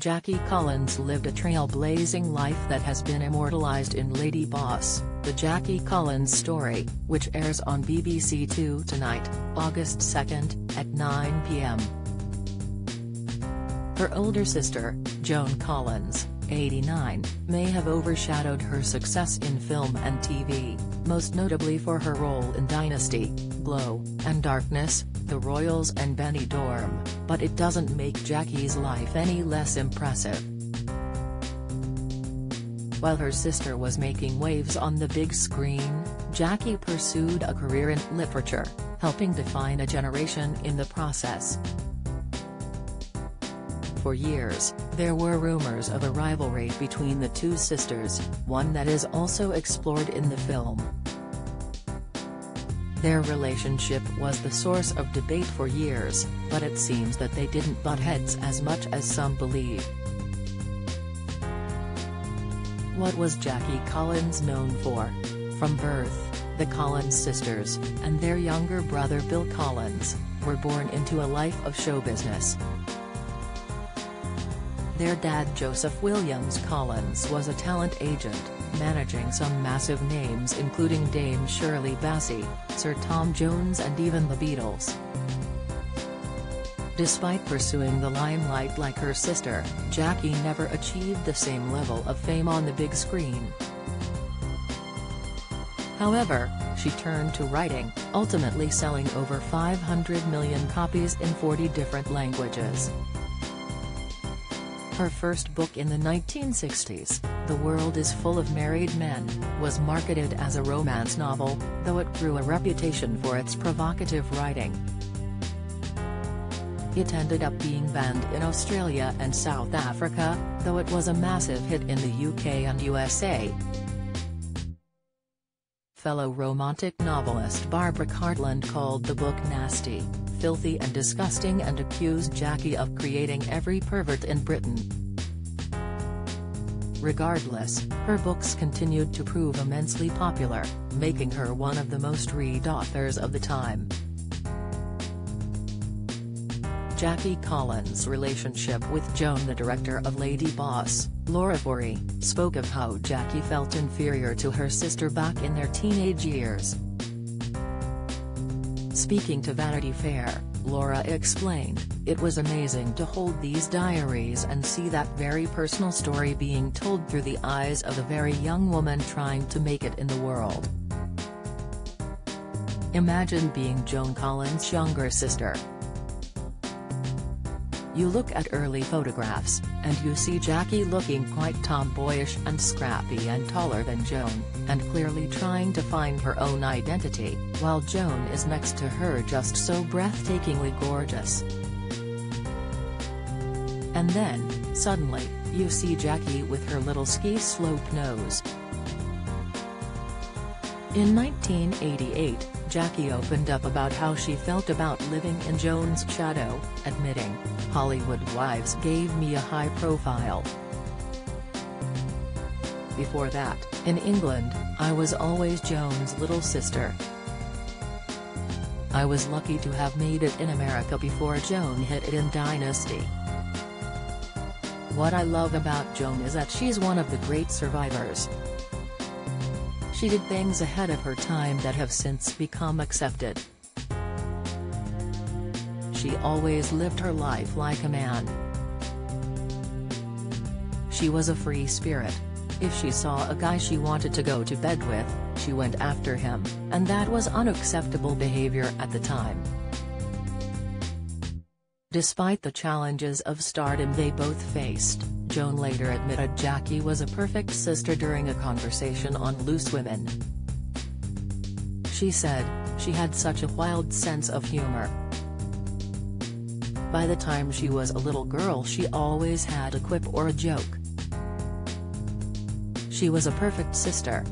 Jackie Collins lived a trailblazing life that has been immortalized in Lady Boss, The Jackie Collins Story, which airs on BBC Two tonight, August 2nd, at 9 p.m. Her older sister, Joan Collins, 89, may have overshadowed her success in film and TV, most notably for her role in Dynasty, Glow, and Darkness, The Royals and Benny Dorm, but it doesn't make Jackie's life any less impressive. While her sister was making waves on the big screen, Jackie pursued a career in literature, helping define a generation in the process. For years, there were rumors of a rivalry between the two sisters, one that is also explored in the film. Their relationship was the source of debate for years, but it seems that they didn't butt heads as much as some believe. What was Jackie Collins known for? From birth, the Collins sisters, and their younger brother Bill Collins, were born into a life of show business. Their dad Joseph Williams Collins was a talent agent, managing some massive names including Dame Shirley Bassey, Sir Tom Jones and even the Beatles. Despite pursuing the limelight like her sister, Jackie never achieved the same level of fame on the big screen. However, she turned to writing, ultimately selling over 500 million copies in 40 different languages. Her first book in the 1960s, The World is Full of Married Men, was marketed as a romance novel, though it grew a reputation for its provocative writing. It ended up being banned in Australia and South Africa, though it was a massive hit in the UK and USA. Fellow romantic novelist Barbara Cartland called the book nasty, filthy and disgusting and accused Jackie of creating every pervert in Britain. Regardless, her books continued to prove immensely popular, making her one of the most read authors of the time. Jackie Collins' relationship with Joan, the director of Lady Boss, Laura Forey, spoke of how Jackie felt inferior to her sister back in their teenage years. Speaking to Vanity Fair, Laura explained, "It was amazing to hold these diaries and see that very personal story being told through the eyes of a very young woman trying to make it in the world. Imagine being Joan Collins' younger sister. You look at early photographs, and you see Jackie looking quite tomboyish and scrappy and taller than Joan, and clearly trying to find her own identity, while Joan is next to her just so breathtakingly gorgeous. And then, suddenly, you see Jackie with her little ski slope nose." In 1988, Jackie opened up about how she felt about living in Joan's shadow, admitting, "Hollywood wives gave me a high profile. Before that, in England, I was always Joan's little sister. I was lucky to have made it in America before Joan hit it in Dynasty. What I love about Joan is that she's one of the great survivors. She did things ahead of her time that have since become accepted. She always lived her life like a man. She was a free spirit. If she saw a guy she wanted to go to bed with, she went after him, and that was unacceptable behavior at the time." Despite the challenges of stardom they both faced, Joan later admitted Jackie was a perfect sister during a conversation on Loose Women. She said, "She had such a wild sense of humor. By the time she was a little girl she always had a quip or a joke. She was a perfect sister.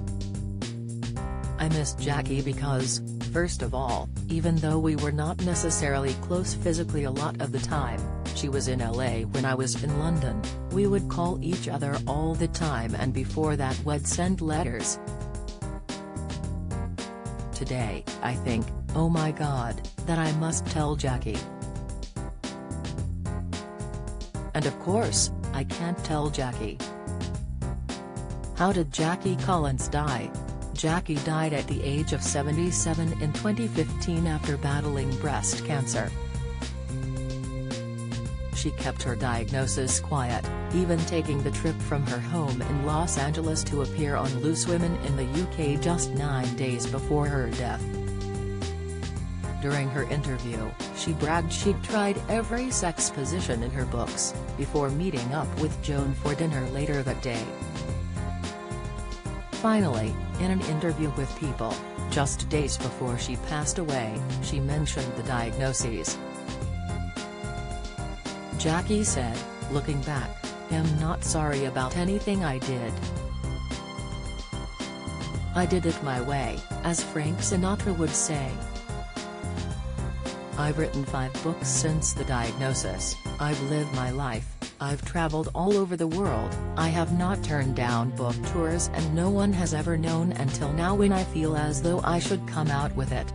I miss Jackie because, first of all, even though we were not necessarily close physically a lot of the time, she was in LA when I was in London, we would call each other all the time, and before that we'd send letters. Today, I think, oh my God, that I must tell Jackie. And of course, I can't tell Jackie." How did Jackie Collins die? Jackie died at the age of 77 in 2015 after battling breast cancer. She kept her diagnosis quiet, even taking the trip from her home in Los Angeles to appear on Loose Women in the UK just 9 days before her death. During her interview, she bragged she'd tried every sex position in her books, before meeting up with Joan for dinner later that day. Finally, in an interview with People, just days before she passed away, she mentioned the diagnoses. Jackie said, "Looking back, I'm not sorry about anything I did. I did it my way, as Frank Sinatra would say. I've written 5 books since the diagnosis, I've lived my life, I've traveled all over the world, I have not turned down book tours and no one has ever known until now when I feel as though I should come out with it."